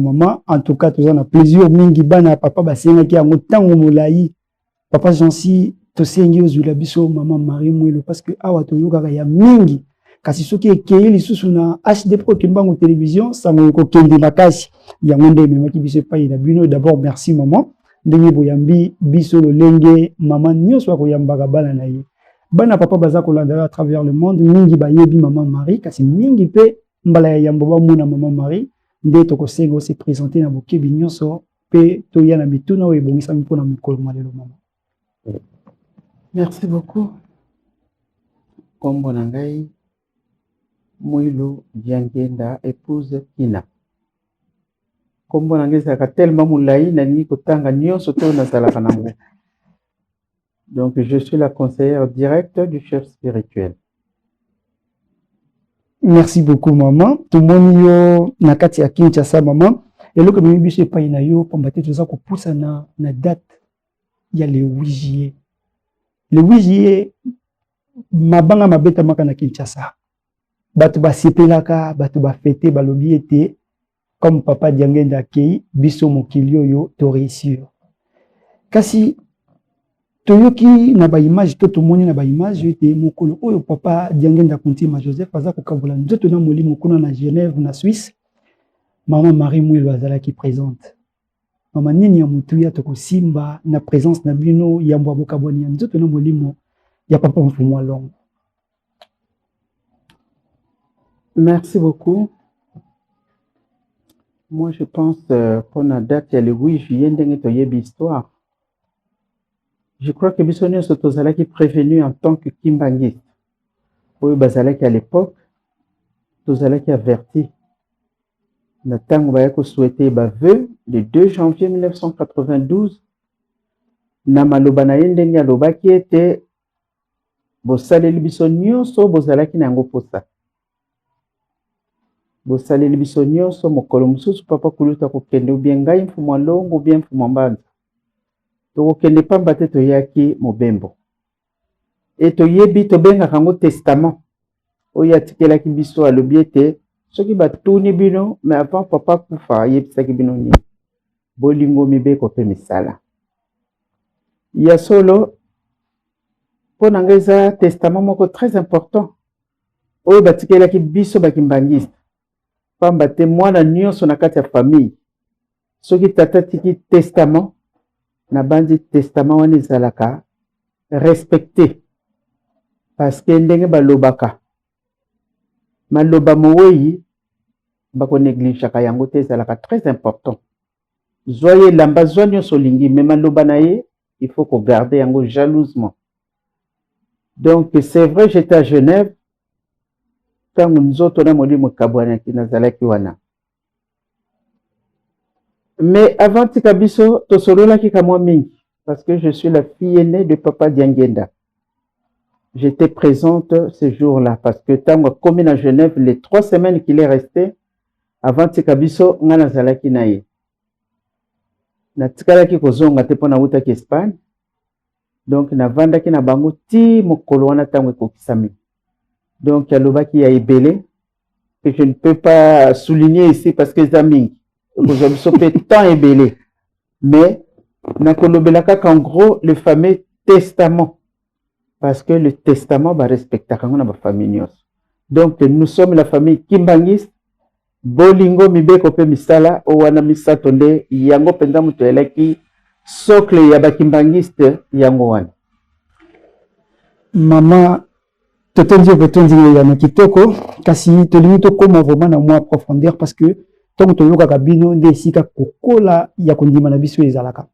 maman en tout cas tozana plaisir mingi bana papa basenga ki yango tango molai papa Jansi to sengi ozula biso maman Marie Mwelo parce que awa toyoka ya mingi kasi soki ekeye lisusu na HD Pro kimbango télévision sango ko kende makasi yango nde memaki biso pa ina bino d'abord merci maman ndenge boyambi biso lolenge maman nyonso akoyambaka bana na ye bana papa baza kolanda à travers le monde mingi bayebi maman Marie kasi mingi pe mbala ya yambo ba mona maman Marie nde tokosenga aussi présenter na bokebi nyonso pe toya na mituna oyo ebongisa mpona mikolo malelo maman. Merci beaucoup. Kombo na ngai Mwilo Diangenda épouse Kina. Kombo na ngai saka tellement mulai na ni kotanga nyonso to na sala kanango. Donc je suis la conseillère directe du chef spirituel. Merci beaucoup maman. Tout le monde yo nakati ya Kinshasa maman. Et le comme biso pa ina yo pambate toza ko poussa na date ya le 8 juillet. Le 8 juillet mabanga mabeta maka na Kinshasa. Batu ba sepelaka, batu ba fêter balobi ete comme papa Diangenda kei biso mokili oyo to réussir. Kasi toyoki na ba image to moni na ba image ete mokolo oyo papa Diangenda Kuntima Joseph aza ko kabola nzoto na molimo kuna na Genève na Suisse. Maman Marie Mwelo azala qui présente. Maman nini ya mutuya to ko simba na présence na bino ya mbwa bokaboni nzoto na molimo ya papa mfumo long. Merci beaucoup. Moi, je pense pour la date, il y a le 8 juillet, il histoire. Je crois que Bissonnier Sotozala qui est prévenu en tant que Kimbangiste. Oui, Bazala qui à l'époque, Tozala qui averti. Natang Bayako souhaité vœu le 2 janvier 1992. Namalobana Yendeni Aloba qui était Bosaleli Bissonnier, so Bozala qui n'a pas bosaleli biso nyonso mokolo mosusu papa kuluta kokende bien ngai mfumo longo bien mfumo mbanda tokokende pamba te toyaki mobembo e toyebi tobengaka yango testament oyo atikelaki biso alobi ete soki batuni bino mais avant papa kufa ayebisaki bino nini bolingo mibeko mpe misala ya solo mpo na ngai eza testament moko très important oyo batikelaki biso bakimbangiste pamba te mwana nyonso na kati ya famille soki tata tiki testament na bandi testament wana ezalaka respecté parce que ndenge balobaka maloba mowei bakonégligaka yango te ezalaka très important zwa ye elamba zwa nyonso olingi me maloba na ye il faut kogarde yango jalousement. Donc c'est vrai j'étais à Genève tango nzoto na molimo kabwanaki nazalaki wana mais avant tika biso tosololaki kamwa mingi parce que je suis la fille aînée de papa Diangenda. J'étais présente ce jour-là parce que tango comme à Genève les 3 semaines qu'il est resté avant tika biso nga nazalaki na ye na tikalaki kozonga te pona utaki Espagne donc navandaki na bango ti mokolo wana tango ekokisami. Donc, il y a l'oba qui a ébélé, que je ne peux pas souligner ici parce que c'est amis. Vous avez sauté tant ébélé. Mais, en gros, le fameux testament. Parce que le testament va respecter la famille. Donc, nous sommes la famille Kimbangiste, Bolingo, Mibeko, Misala, Owana Misatonde, Yango Pendamuteleki, Socle, Yaba Kimbangiste, Yango Wan. Maman, totonzi botonzi ya makitoko kasi tolingi to koma vraiment na moi profondeur parce que tant to yoka kabino nde sika kokola ya kondima na biso ezalaka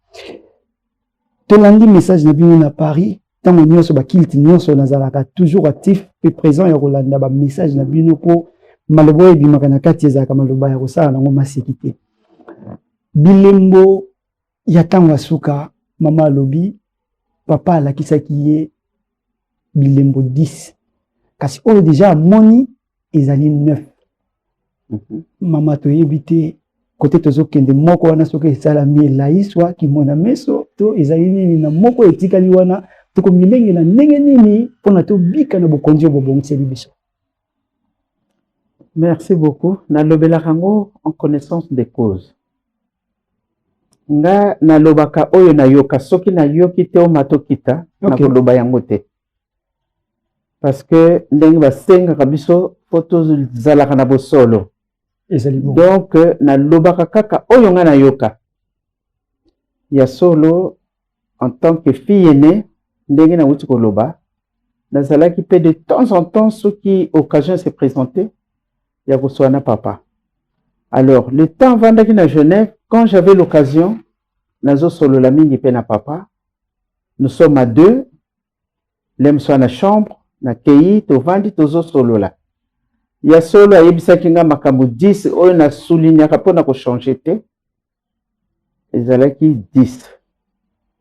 tolandi message na bino na Paris tant nyonso ba kilti nyonso nazalaka toujours actif et présent ya kolanda ba message na bino po malobo ebimaka na kati ezalaka maloba ya kosala nango masekite bilembo ya tango asuka mama lobi papa alakisaki ye bilembo 10 kasi oyo déjà moni ezali 9 mama toyebi te kote tozokende moko wana soki esalami elaiswa kimona meso to ezali nini na moko etikali wana tokomilengela ndenge nini mpona tobika na bokonzi bobongiseli biso. Merci beaucoup. Nalobelaka yango en connaissance des causes. nga nalobaka oyo nayoka soki nayoki te o matokita nakoloba yango te parce que ndenge basengaka biso po tozalaka na bosolo donc nalobaka kaka oyo nga nayoka ya solo en tant que fille aînée ndenge nauti koloba nazalaki pe de temps en temps soki occasion se présentait ya kozwa na papa. Alors le temps vandaki na Genève, quand j'avais l'occasion nazo solo la mingi pe na papa, nous sommes à deux, lem so na chambre na kei to vandi tozo solo la ya solo ayebisaki nga makambo 10 oyo na soulignaka pona ko changer te ezalaki 10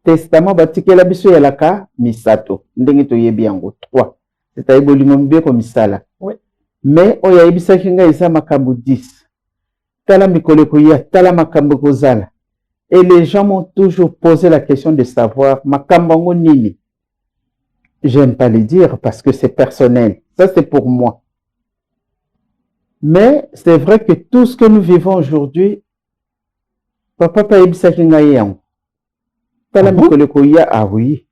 testament batikela biso ya laka misato ndenge to yebi yango 3 c'est-à-dire bolingo mbe ko misala mais oyo ayebisaki nga eza makambo 10 tala mikolo ko ya tala makambo ko zala et les gens m'ont toujours posé la question de savoir makambo ngo nini. J'aime pas le dire parce que c'est personnel. Ça, c'est pour moi. Mais c'est vrai que tout ce que nous vivons aujourd'hui, papa pa yebisa kinga yango. Tala mikolo ko ya ah oui.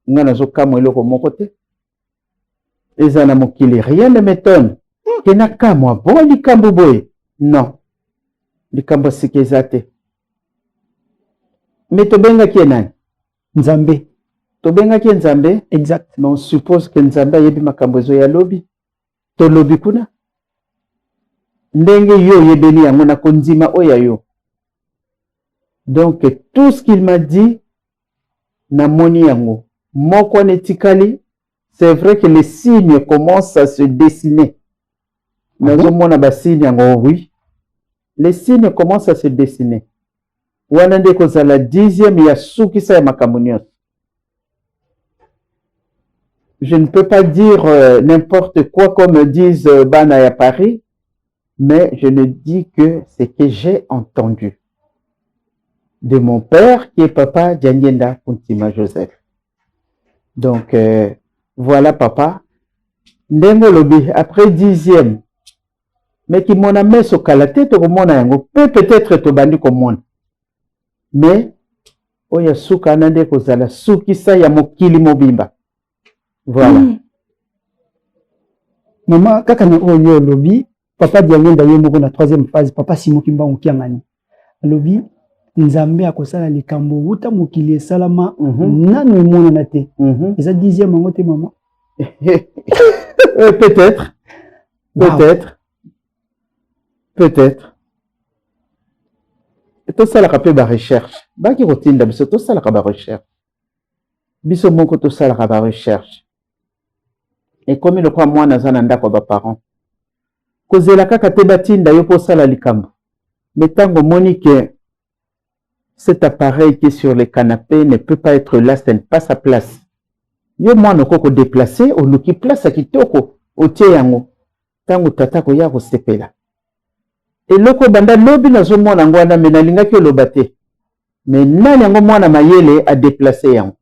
Nga nazo kamwe loko moko te. Ezana mokili rien ne m'étonne. Kena kamwa bo likambo boye. Non. Likambo sikezate. Mais tobenga kienani? Nzambe. Tobenga ki Nzambe, exact. Mais on suppose que Nzambe yebi makambo zo ya lobi. To lobi kuna. Ndenge yo yebeli yango na konzima oya yo. Donc tout ce qu'il m'a dit na moni yango. Moko netikali, c'est vrai que les signes commencent à se dessiner. Nazo mona ba signes yango oui. Les signes commencent à se dessiner. Wana ndeko za la 10e ya sukisa ya makambo nyonso. Je ne peux pas dire n'importe quoi comme disent Bana à Paris, mais je ne dis que ce que j'ai entendu de mon père qui est papa Djanyenda Kuntima Joseph. Donc voilà papa. Ndengo lobi après 10e, mais qui mon amé so kalate to komona yango peut-être to bandi komona. Mais oya suka nande kozala sukisa ya mokili mobimba. Voilà. Maman, kaka na oyo lobby, papa Diangenda yo moko na 3e phase, papa Simo Kimba Okiangani. Lobby, Nzambe akosala likambo wuta mokili esalama nano emona na te. Eza 10e mango te maman. Peut-être. Peut-être. Peut-être. Tout ça la rappelle ba recherche. Ba ki rotinda biso tout ça la ba recherche. Biso moko tout ça la ba recherche. Et comme le croit moi nazana ndako ba parents. Kozela kaka te batinda yo po sala likambo. Mais tango monique cet appareil qui est sur le canapé ne peut pas être là, ce n'est pas sa place. Yo moi no koko déplacer au luki place kitoko o tie yango. Tango tata ko ya ko sepela. Et loko banda lobi nazo mona ngwana mena linga ki lobate. Mais nani yango mwana mayele a déplacer yango.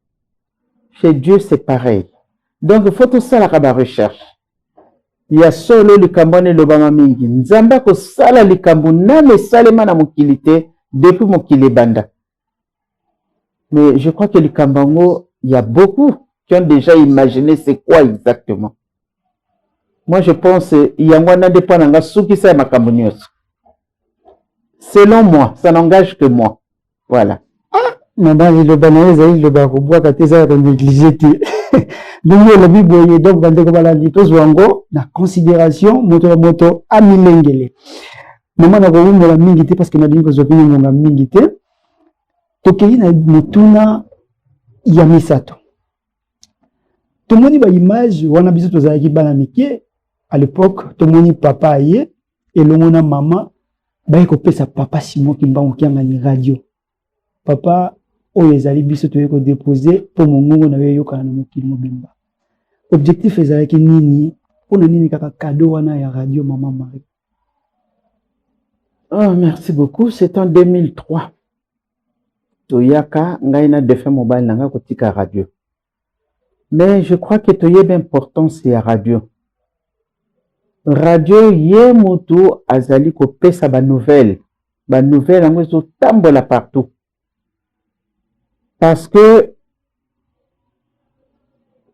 Chez Dieu c'est pareil. Donc il faut tout ça la recherche. Il y a solo likambone lobama mingi. Nzamba ko sala likambu nane salema na mokilité depuis mokile banda. Mais je crois que likambango, il y a beaucoup qui ont déjà imaginé c'est quoi exactement. Moi je pense il y a ngwana dépendanga suki sa makambo nyonso. Selon moi, ça n'engage que moi. Voilà. Maman, le banane zaï le barobois kateza négligé. Donc la Bible donc bande ko bala litos wango na considération moto amilengele. Maman na ko mo la mingi te parce que na dingo zopini mo na mingi te. Tokei na mutuna ya misato. Tomoni ba image wana biso tozalaki bana mike à l'époque tomoni papa ye et longona maman ba ko pesa papa Simo Kimba Okiangani radio. Papa oyo ezali biso toye ko déposer pour mongongo na yo kana na mokili mobimba. Objectif ezalaki nini pona nini kaka cadeau wana ya radio maman Marie. Oh merci beaucoup, c'est en 2003. Toyaka ngaina défait mobile nanga kotika radio. Mais je crois que toye d'importance ya radio. Radio ye moto azali ko pesa ba nouvelle. Ba nouvelle ngo zo tambola partout. Parce que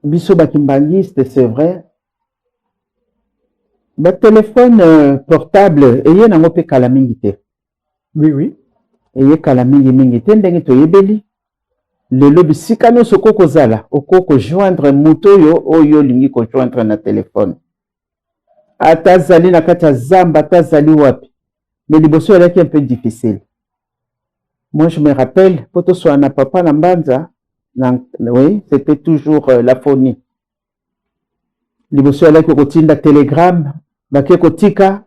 biso bakimbangiste, c'est vrai, ba téléphone portable eye nango pe kala mingi te. Oui, oui. Eye kala mingi te ndenge toyebeli. Lelo bisika nyonso kozala okoko joindre moto oyo lingi ko joindre na téléphone. Ata zali na kati ya zamba, ata zali wapi. Mais liboso est un peu difficile. Moi, je me rappelle, poto soit na papa na mbanza, oui, c'était toujours la phonie. Liboso est ko kotinda télégramme, bake kotika.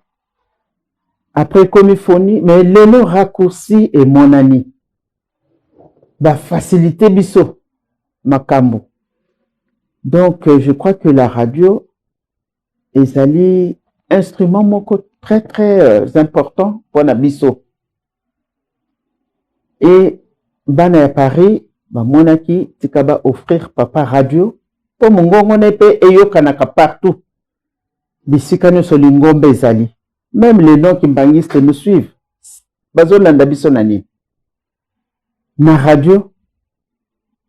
Après comme phonie, mais lelo raccourci et mon ami. Va faciliter biso makambo. Donc je crois que la radio est un instrument moko très très important pour la biso. Et bana ya Paris ba monaki tikaba offrir papa radio pour mongongo nepe eyokanaka partout. Bisika nyonso lingombe ezali. Même les noms qui bangistes nous suivent. Bazolanda biso nani. Na radio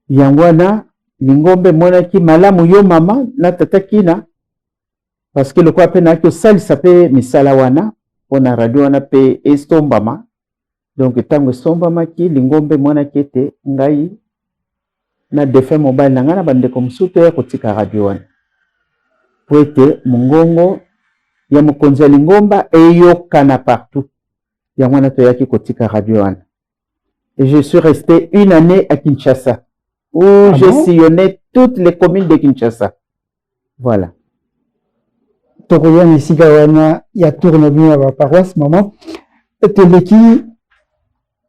yangwana lingombe monaki malamu yo mama na tata kina parce que le quoi pena que sali sape misala wana ona radio wana pe estombama donc tango estombama ki lingombe monaki ete ngai na défait mobile nanga na bande comme soute ya kotika radio wana po ete mongongo ya mokonzi ya lingomba eyokana partout yangwana to yaki kotika radio wana. Et je suis resté une année à Kinshasa, où j'ai sillonné toutes les communes de Kinshasa. Voilà. Tokoya Nisika wana ya tourne bien à la paroisse, maman. Teleki,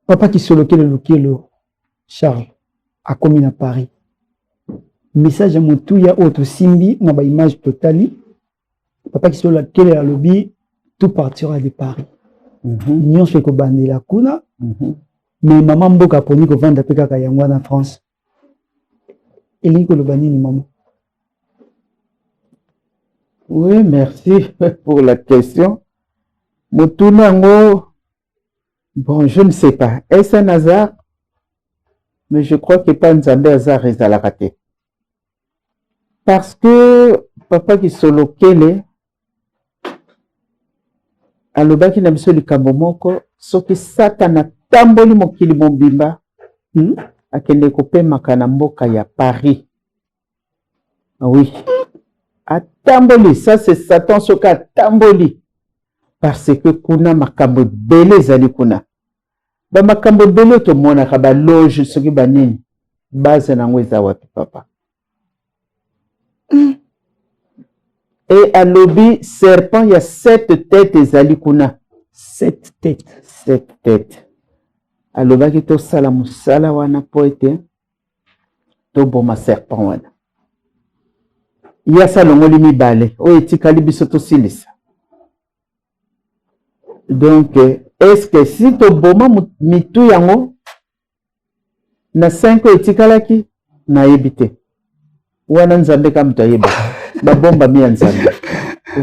papa qui se le Charles, a commis à Paris. Message à mon tout ya autre simbi, na ba image totali. Papa qui se le à lobby, tout partira de Paris. Nyon se ko bandela kuna. Mais maman mboka poni ko vanda pe kaka yango en France. Elingi ko lobani ni maman. Oui, merci pour la question. Motunango, bon, je ne sais pas. Est-ce un hasard? Mais je crois que pas Nzambe hasard est à la rater. Parce que papa qui solo kele alobaki na biso likambo moko soki satana tamboli mokili mobimba akende kopemaka na mboka ya Paris. Oui. Atamboli, ça c'est Satan soki atamboli. Parce que kuna makambo bele zali kuna. Ba makambo bele to mona ka ba loge soki banini. Base na ngweza wapi papa. Et à lobby serpent, il y a 7 têtes ezali kuna. 7 têtes. 7 têtes. Alobaki to sala musala wana poete to boma serpent wana. Ya salongoli mibale o etikali biso to silisa. Donc est-ce que si to boma mitu yango na 5 etikalaki na yebite wana Nzambe kam to yeba ba bomba mi Nzambe.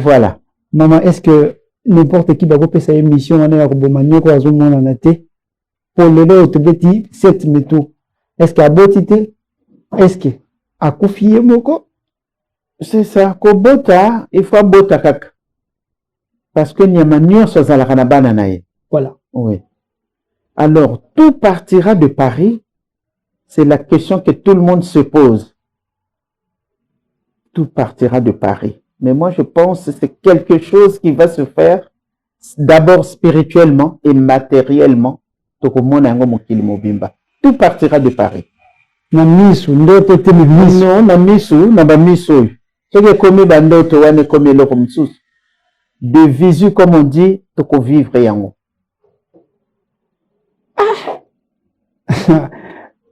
Voilà. Maman, est-ce que n'importe qui va faire sa émission wana ya koboma nyoko azomona na te? Pour le lelo tobeti 7 métaux. Est-ce qu'il y a beauté? Est-ce que a confié moko? C'est ça. Kobota, il faut bota kaka. Parce que nyama nyonso zalaka na bana na ye. Voilà. Oui. Alors, tout partira de Paris. C'est la question que tout le monde se pose. Tout partira de Paris. Mais moi, je pense que c'est quelque chose qui va se faire d'abord spirituellement et matériellement. Tout partira de Paris. Na misu, ndoto te mi misu. Non, na misu, na ba misu. Ce qui est comme bandoto wane comme eloko msusu. De visu comme on dit, toko vivre yango.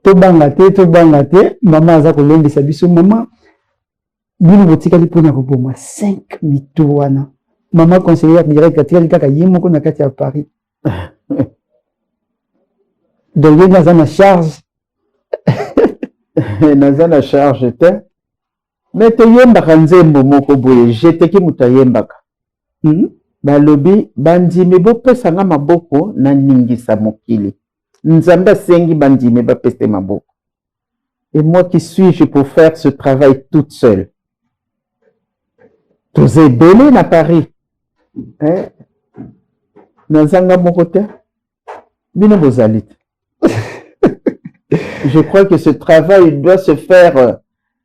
To bangate, maman aza kolendisa biso maman. Bino botikali pona ko boma 5 mitu wana. Maman conseillère direct katika kaka yimoko na kati ya Paris. Donc, il y a une charge. Naza na charge te. Mais te yembaka nzembo moko boye, jete ki muta yembaka. Balobi, bandime bo pesanga maboko na ningisa mokili. Nzambe sengi bandime ba peste maboko. Et moi, qui suis-je pour faire ce travail toute seule? Tous les belé à Paris. Hein? Nazanga Mokote. Bino Bozalit. Je crois que ce travail doit se faire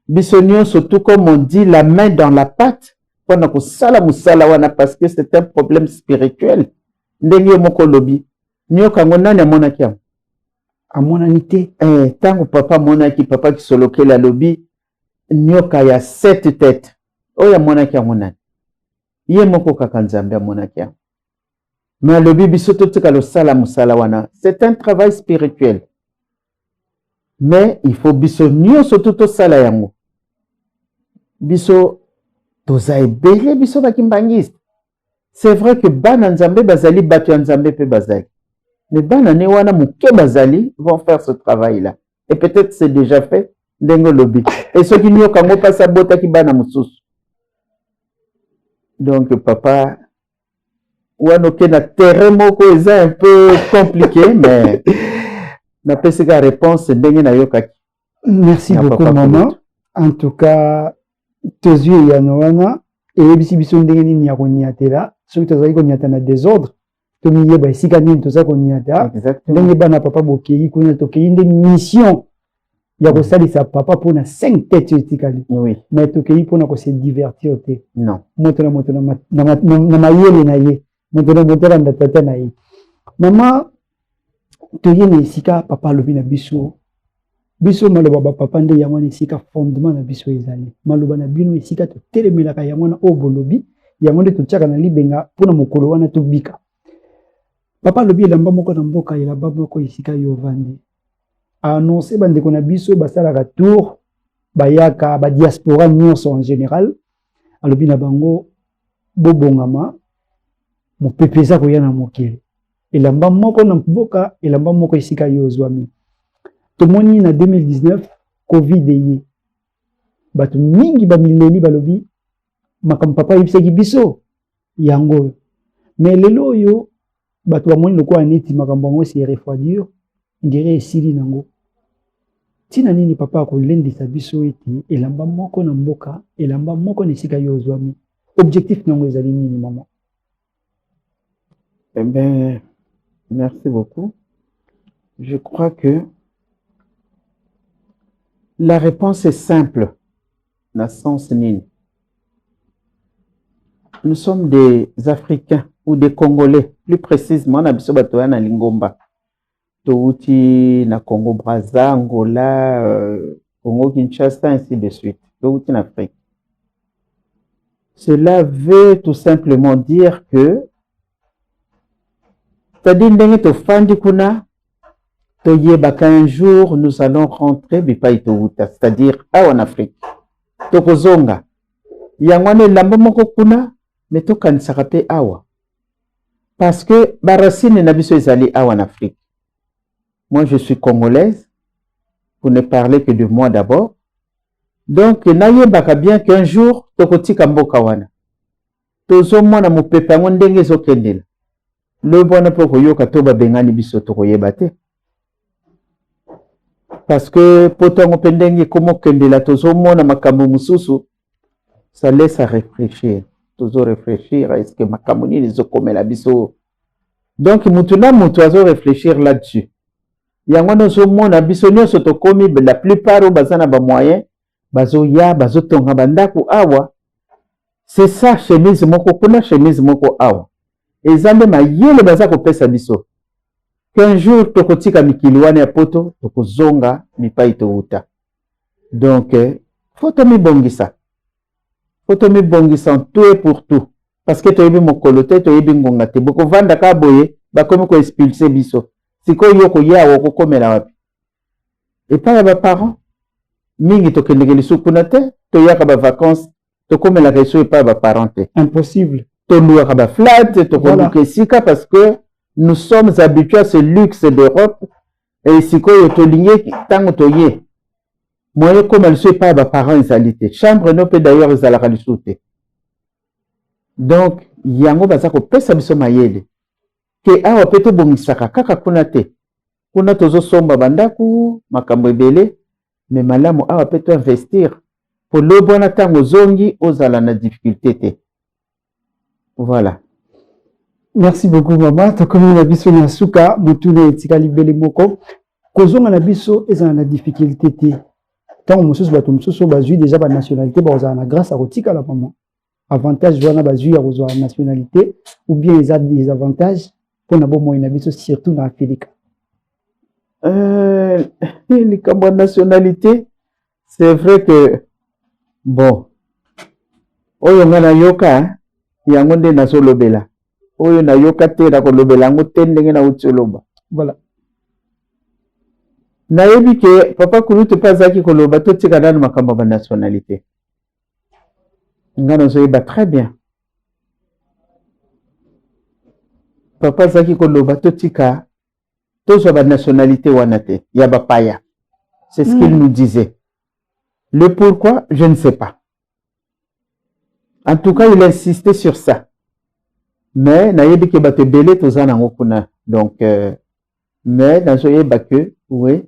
bisognon, surtout comme on dit, la main dans la pâte. Parce que c'est un problème spirituel. Ndenge moko lobi. Nyoka ngonani monaki am. Amonanité. Tango papa monaki, papa qui soloke la lobi. Nyoka ya 7 têtes. Oya monaki amonani. Ye moko kakanzambe monaki am. Mais lobi bisoto tika lo sala musala wana. C'est un travail spirituel. Mais il faut biso nyonso tout sala yango. Biso toza ebele biso bakimbangiste. C'est vrai que bana nzambe bazali batu ya nzambe pe bazali. Mais bana ne wana muke bazali vont faire ce travail là. Et peut-être c'est déjà fait ndengo lobi. Et ceux qui n'y ont qu'à pas sa bota ki bana mususu. Donc papa wana ke na terrain moko est un peu compliqué mais na pesika réponse ndenge na yokaki. Merci beaucoup maman. En tout cas tes yeux ya noana et bisi biso ndenge nini ya koniatela soki tozali koniata na désordre to miyeba esika nini toza koniata ndenge bana papa bokei kuna tokei nde mission ya kosalisa papa mpona 5 têtes etikali mais tokei mpona kose divertir te moto na moto na mayele na ye moto na moto na tata na ye mama toye na esika papa alobi na biso biso maloba ba papa nde yango na esika fondement na biso ezali maloba na bino esika totelemelaka yango na oyo bolobi yango nde totiaka na libenga mpona mokolo wana tobika papa alobi elamba moko na mboka elamba moko esika yo ovandi annonce bandeko na biso basalaka tour bayaka badiaspora nyonso en général alobi na bango bobongama mopepe eza koya na mokili elamba moko na mboka elamba moko esika yo ozwami tomoni na 2019 covid eye bato mingi bamileli balobi makambo papa yebisaki biso yango mais lelo oyo bato bamoni lokola neti makambo yango se refroidir ndire esili nango tina nini papa akolendisa biso ete elamba moko na mboka elamba moko na esika yo ozwami objectif nango ezali nini maman? Eh bien, merci beaucoup. Je crois que la réponse est simple, dans le sens nini. Nous sommes des Africains ou des Congolais, plus précisément, na biso batoya na Lingomba. Touti na Congo Brazza, Angola, Congo Kinshasa, ainsi de suite. Touti en Afrique. Cela veut tout simplement dire que c'est-à-dire ndenge tofandi kuna toyebaka un jour nous allons rentrer bipai touta, c'est-à-dire en Afrique. Tokozonga. Yangwane lamba moko kuna mais tokanisaka pe awa. Parce que barasine na biso ezali awa en Afrique. Moi je suis congolaise pour ne parler que de moi d'abord. Donc nayebaka bien qu'un jour tokotika mboka wana. Tozo mwana mopepe ngo ndenge ezokendela. Le bon pour yoka toba bengani biso tokoyeba te. Parce que potongo pendenge komo kendela tozo mona makambo mususu ça laisse à réfléchir. Toujours réfléchir à est-ce que makambo ni les okomela biso. Donc mutuna mutu azo réfléchir là-dessus. Yango nozo mona biso nyonso tokomi la plupart bazana ba moyen bazo ya bazo tonga bandaku awa. C'est ça chemise moko kuna chemise moko awa. Et zande mayele baza kopesa biso. Qu'un jour tokotika mikili wana ya poto tokozonga mipai touta. Donc faut mi bongisa. Faut mi bongisa tout et pour tout. Parce que toyebi mokolo te toyebi ngonga te. Boko vanda ka boye bakomi ko expulser biso. Siko yoko ya woko komela wapi. Et pas ba parents mingi tokendeke lisukuna te toyaka ba vacances tokomela reso et pas ba parents te. Impossible. Toluaka ba flat tokonduka sika parce que nous sommes habitués à ce luxe d'Europe et siko yo tolinye tango toye. Moi comme elle soit pas ba parents ezalité. Chambre no pe d'ailleurs ezalaka lisute. Donc yango baza ko pesa biso mayele. Que awa peto bongisaka kaka kuna te. Kuna tozo somba bandaku makambo ebele mais malamu awa peut investir pour le bon temps zongi ozala na difficulté. Voilà. Merci beaucoup maman. Tokomi na biso na suka mutune etikali bele moko. Kozonga na biso ezala na difficulté te. Tant mosusu bato mosusu bazwi déjà ba nationalité bazala na grâce à kotika la maman. Avantage wana bazwi ya kozwa nationalité ou bien les des avantages pour na bomo na biso surtout na Afrique. Les nationalité, c'est vrai que bon, oyo ngana yoka yango nde nazolobela. Oyo na yoka te na kolobela ngo te ndenge na utoloba. Voilà. Nayebi ke papa Kulutu pazaki koloba to tika na makambo ba nationalité. Ngana zoyeba très bien. Papa zaki koloba to tika to ba nationalité wana te ya ba paya. C'est ce qu'il nous disait. Le pourquoi, je ne sais pas. En tout cas, il insistait sur ça. Mais nayebi ke bato belé tozana ngokuna. Donc mais nazoyeba que oui,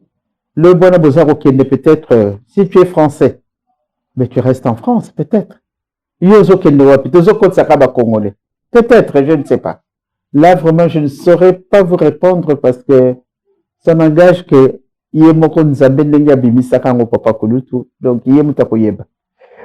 le bon abozaro qui est peut-être si tu es français, mais tu restes en France peut-être. Yozo kende wapi tozo kotsaka ba congolais. Peut-être, je ne sais pas. Là vraiment je ne saurais pas vous répondre parce que ça m'engage que yé moko nzambe ndenge abimisaka ngo papa Kulutu. Donc yé mutakoyeba.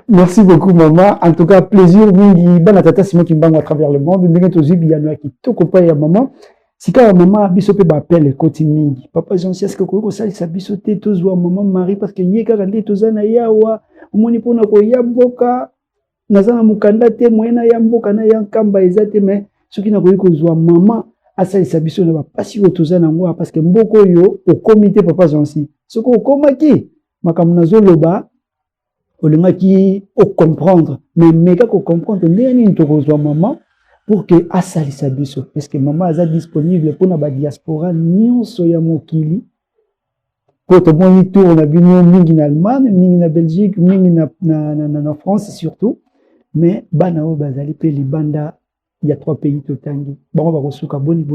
Merci beaucoup maman. En tout cas plaisir mingi bana tata Simon Kimbangu à travers le monde ndenge tozibi ya no kitoko pa ya maman. Sika maman biso pe ba appel koti mingi. Papa Jean-Cy est-ce que ko salisa biso te tozwa maman Marie parce que yé kaka ndé tozana yawa omoni pona ko ya mboka nazana mukanda te moyena ya mboka na ya nkamba ezate mais soki na koyi kozwa maman asalisa biso na bapasi oyo tozana ngo parce que mboko oyo okomi papa Jean-Cy soko okomaki makambo nazoloba olingaki comprendre mais meka ko comprendre ndenge nini tokozwa maman pour que asalisa biso parce que maman aza disponible pour na ba diaspora nyonso ya mokili po tomoni tour na bino mingi na Allemagne mingi na Belgique mingi na France surtout mais bana o bazali pe libanda il y a 3 pays totangi bango bakosuka boni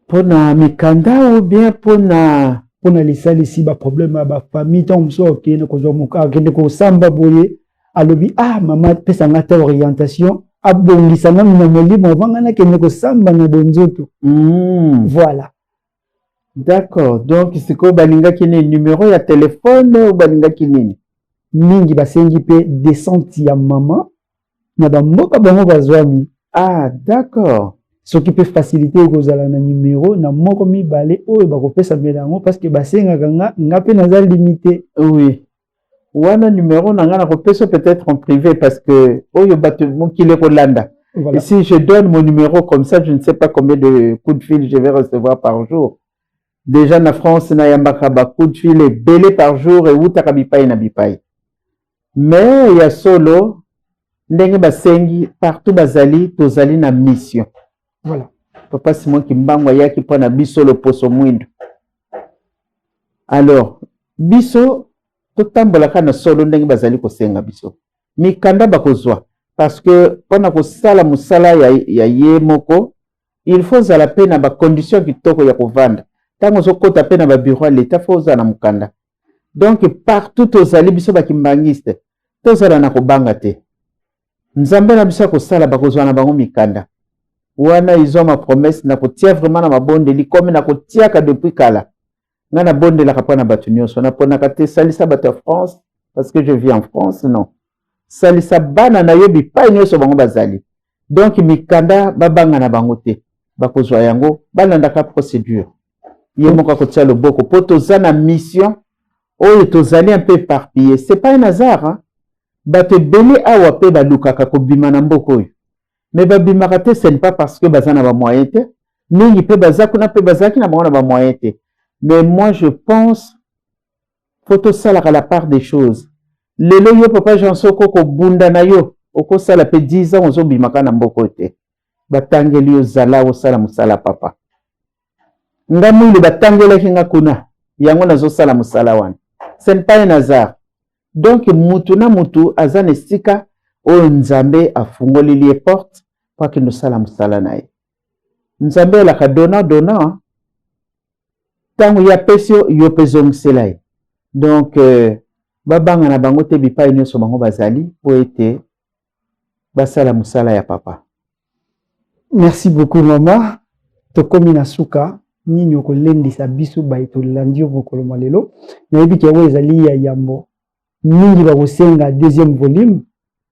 pona mikanda ou bien pona lisali si ba problème ba famille tom so ke ne ko zo muka ke ne ko samba boye alobi mama pesa ngata orientation abongisa na moli mo vanga ke ne ko samba na bonzoto. Voilà. D'accord. Donc c'est ko balinga kini numéro ya téléphone ou balinga kini mingi basengi pe descente ya mama na ba mboka bango bazwami. D'accord. Ce qui peut faciliter kozala na numéro na moko mibale oyo bakopesa melango parce que basenga kanga ngape naza limité. Oui. Wana numéro nanga na kopesa peut-être en privé parce que oyo bato mokile kolanda. Voilà. Et si je donne mon numéro comme ça, je ne sais pas combien de coups de fil je vais recevoir par jour. Déjà na France na yambaka ba coups de fil et belé par jour et utaka bipai na bipai. Mais il y a solo ndenge basengi partout bazali tozali na mission. Voilà. Papa Simon Kimbangu yaki pona biso le poso mwindo. Alors, biso totambola kana solo ndenge bazali kosenga biso. Mikanda bakozwa parce que pona kosala musala ya ye moko, il faut zala pe na ba condition kitoko ya kovanda. Tango zokota pe na ba bureau l'état faut za na mukanda. Donc partout tozali biso bakimbangiste. Tozala na kobanga te. Nzambe na biso kosala bakozwa na bango mikanda. Wana ils ont ma promesse na kotia vraiment na mabondeli comme na kotiaka depuis kala. Nga na bondela kapana batu nyonso na pona kate salisa batu France parce que je vis en France non. Salisa bana na yobi pa nyonso bango bazali. Donc mikanda babanga na bango te. Bakozwa yango balandaka procédure. Ye moko kotia loboko po tozana mission oyo tozali un peu éparpillé. C'est pas un hasard hein. Bato belé awa pe balukaka kobima na mboko oyo. Mais babimaka te ce n'est pas parce que bazana ba moyen te. Mingi pe bazakuna pe bazaki na ba moyen te. Mais moi je pense faut to sala la part des choses. Lelo yo papa Jean-Cy ko bunda na yo oko sala pe 10 ans ozo bimaka na mboko te. Batangeli yo zala o sala musala papa. Ngamuli batangela kinga kuna yango nazo sala musala wana. Ce n'est pas un hasard. Donc mutu na mutu azane sika o nzambe afungoli liye porte pour que nous sala musala nae. Nzambe la kadona dona tango ya pesio yo pezong selai. Donc babanga na bango te bipai nyonso bango bazali po ete basala musala ya papa. Merci beaucoup maman. Tokomi na suka nini okolendisa biso baito landio mokolo malelo. Nayebi ke ezali ya yambo. Mingi bakosenga deuxième volume.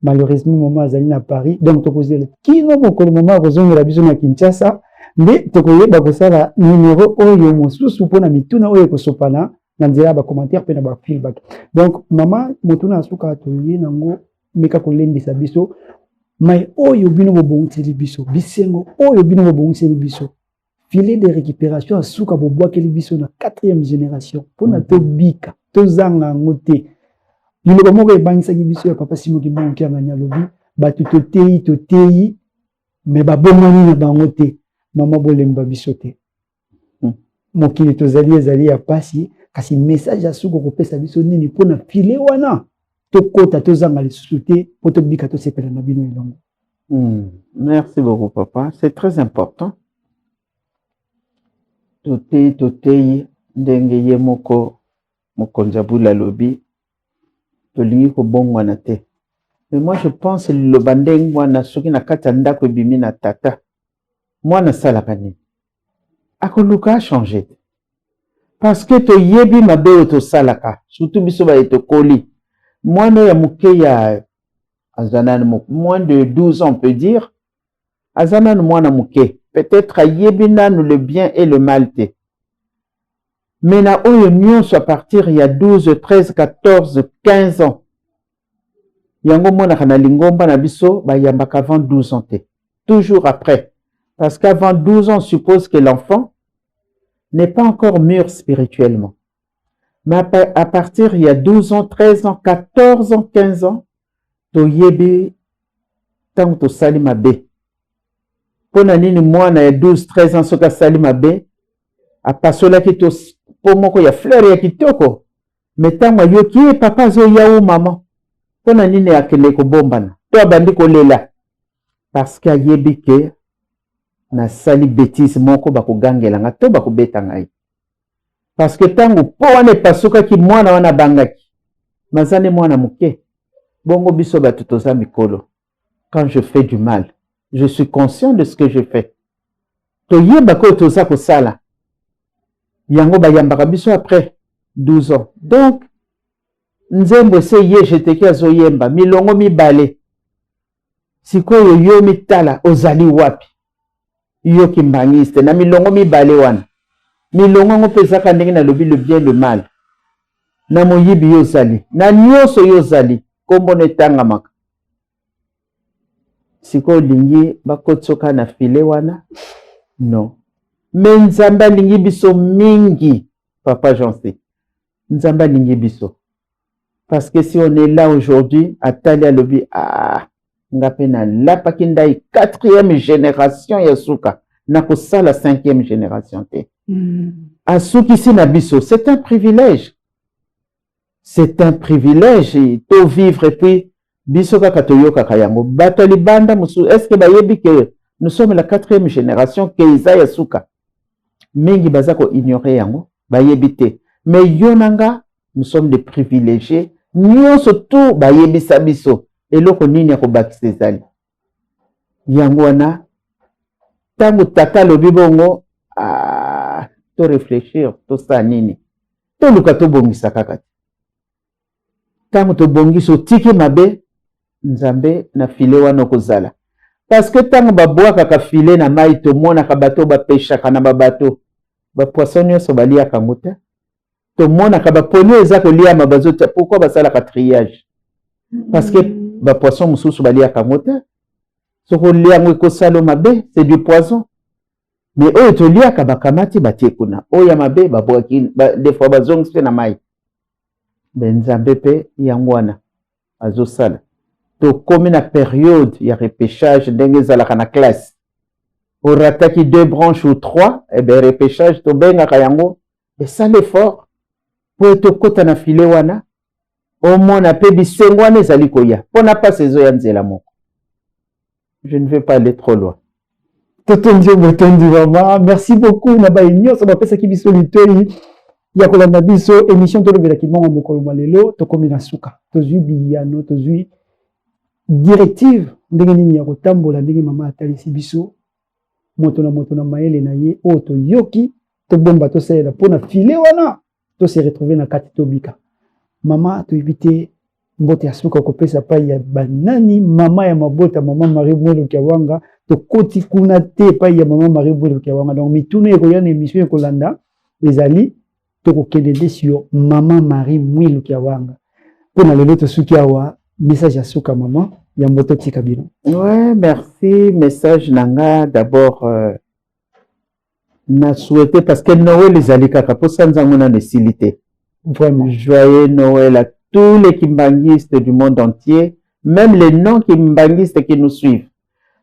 Malheureusement maman azali na Paris. Donc tokozela kino mokolo maman kozongela biso na Kinshasa. Mais tokoyeba kosala numéro oyo mosusu pona mituna oyo kosopana na nzela ba commentaire pe na ba feedback. Donc maman motuna suka toye nango meka kolendisa biso. Mais oyo bino bobongeli biso bisengo oyo bino bobongeli biso filet de récupération asuka bobwakeli biso na 4e génération pona to bika to zanga ngote liloba moko ebangisaki biso ya papa Simoki Bonki ya Nganyalobi batu toteyi mais babomani na bango te mama bolemba biso te mokili tozali ezali ya pasi kasi message asuka kopesa biso nini pona filet wana tokota tozanga lisusu te po tobika tosepela na bino elongo. Merci beaucoup papa, c'est très important. Toteyi ndenge ye moko mokonzi abula lobi tolingi kobongwana te. Mais moi je pense liloba ndenge mwana soki na kati ya ndako ebimi na tata mwana asalaka nini akoluka changer parce que toyebi mabe oyo tosalaka surtout biso baye tokoli mwana ya muke ya azanani moins de 12 ans on peut dire azanani mwana muke peut-être ayebi nanu le bien et le mal te mais na oyo nyonso à partir il y a 12 13 14 15 ans yango mwana kana lingomba na biso bayambaka avant 12 ans te toujours après parce qu'avant 12 ans on suppose que l'enfant n'est pas encore mûr spirituellement. Mais à partir il y a 12 ans, 13 ans, 14 ans, 15 ans, to yebi tango to sali mabe. Pona nini mwana ya 12, 13 ans soka sali mabe, apasola ki to pomoko ya fleur ya kitoko. Mais tango yoki papa zo ya ou maman. Pona nini akele ko bombana. To abandi ko lela. Parce que yebi ke na sali bêtise moko bakogangela nga to bakobeta ngai. Parce que tango po wana pasuka ki mwana wana bangaki mazane mwana muke bongo biso batu toza mikolo. Quand je fais du mal je suis conscient de ce que je fais to yeba ko toza ko sala yango bayambaka biso après 12 ans. Donc nzembo se ye jeteki azoyemba milongo mibale sikoyo yo mitala ozali wapi yo kimbangiste na milongo mibale wana milongo ngo pesaka ndenge na lobi le bien le mal na moyibi yozali na nyonso yozali kombo netangamaka siko lingi bakotsoka na file wana non mais nzamba lingi biso mingi papa Jean-C nzamba lingi biso parce que si on est là aujourd'hui atali alobi ngape na lapaki ndai 4e génération ya suka na kosala 5e génération te. Asuki si na biso, c'est un privilège. C'est un privilège to vivre et puis biso kaka toyoka kayango. Bato libanda musu, est-ce que bayebi que nous sommes la 4e génération keiza ya suka. Mingi bazako ignorer yango, bayebi te. Mais yonanga, nous sommes des privilégiés. Nyonso tout bayebi sa biso. Eloko nini ya kobakisa ezali. Yango wana tango tata lobi bongo to réfléchir to sa nini to luka to bongisa kaka tango to bongiso tiki mabe nzambe na file wana kozala parce que tango babwaka ka file na mai to mona ka bato ba peshaka na babato ba poisson nyonso balia kanguta to mona ka ba ponyo eza ko lia mabazota pourquoi basala ka triage parce que ba poisson mususu balia kanguta soko lia ngo ko salo mabe c'est du poison. Mais oyo to lia ka bakamati batie kuna oya mabe babwaki des fois bazongise na mai benzambe pe yangwana azosala to komi na période ya repêchage ndenge ezalaka na classe orataki 2 branches ou 3 et ben repêchage to bengaka yango esala l'effort po to kota na file wana omona pe bisengo wana ezali koya pona pas ezo ya nzela moko. Je ne vais pas aller trop loin. Totondi maman, merci beaucoup. Naba inyo ça m'a fait ça qui biso litoi. ya kolanda biso émission tolobela kimongo mokolo malelo tokomi na suka tozwi biyano tozwi directive ndenge nini ya kotambola ndenge mama atalisi biso moto na mayele na ye oyo toyoki tobomba tosalela mpona file wana tose retrouve na kati tobika mama toyebi te mbote ya suka kopesa pai ya banani mama ya mabota mama Marie Mwelo Kiawanga tokoti kuna te pai ya mama Marie Mwelo Kiawanga donc mituna ekoya na émission ekolanda ezali tokokende nde sur mama Marie Mwelo Kiawanga mpona lelo tosuki awa message ya suka mama ya mboto tika bino. Ouais, merci. Message nanga d'abord na souhaité parce que Noël les alikaka pour ça nous avons une facilité. Vraiment Joyeux Noël à tous les kimbangistes du monde entier, même les non-kimbangistes qui nous suivent.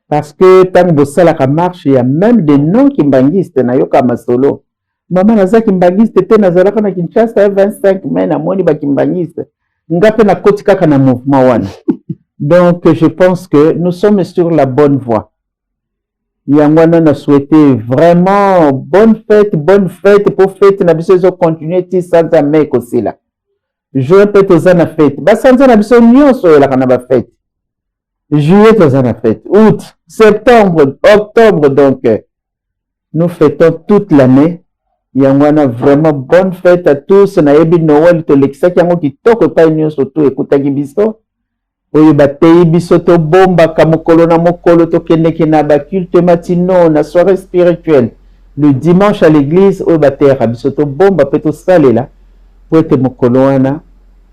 Parce que tant que ça la marche, il y a même des non-kimbangistes na yoka masolo. Maman naza kimbangiste te nazala kana Kinshasa 25 mai na moni ba kimbangiste. Ngape na koti kaka na mouvement wana. Donc je pense que nous sommes sur la bonne voie. Yangwana na souhaité vraiment bonne fête pour fête na biso zo continuer ti santa meko sila. Je peux te na fête. Ba santa na biso nyonso la kana ba fête. Juillet te na fête, août, septembre, octobre donc nous fêtons toute l'année. Yangwana vraiment bonne fête à tous na yebi Noël to l'exak yango kitoko pa nyonso to ekutaki biso. Oyo batei biso to bomba kamokolo na mokolo to keneke na ba culte matino na soirée spirituelle le dimanche à l'église oyo batera biso to bomba pe to salela po ete mokolo wana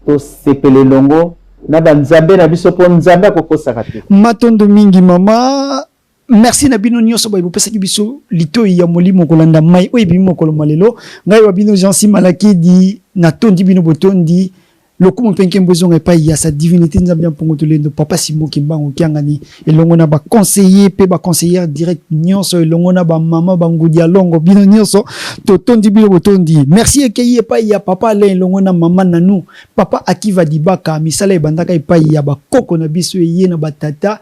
to sepele longo na banzambe na biso po nzambe akokosaka te matondo mingi mama. Merci na bino nyonso ba bopesa ki biso litoi ya molimo kolanda mai oyo bimo mokolo malelo ngai wa bino Jean Simalaki di na tondi bino botondi lokumu penke mbozonga epai ya sa divinité nzambe ya mpongo tolendo papa Simbo Kimbangu kiangani elongo na ba conseiller pe ba conseillère direct nyonso elongo na ba mama bangudi alongo bino nyonso totondi bino botondi. Merci ekei epai ya papa Alain elongo na mama Nanou papa Akiva Dibaka misala ebandaka epai ya ba koko na biso ye na batata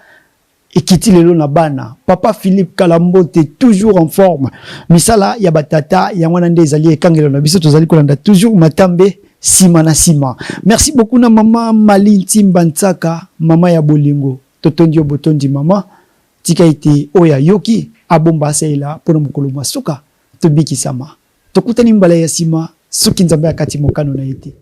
ekiti lelo na bana papa Philippe Kalambote toujours en forme misala ya batata ya mwana nde ezali ekangelo na biso tozali kolanda toujours matambe sima na sima. Merci beaucoup na mama Malinti Mbantsaka mama ya bolingo totondi obotondi mama tika ite oya yoki abomba saila pona mokolo masuka tobiki sama tokutani mbala ya sima suki nzambe akati mokano na ite.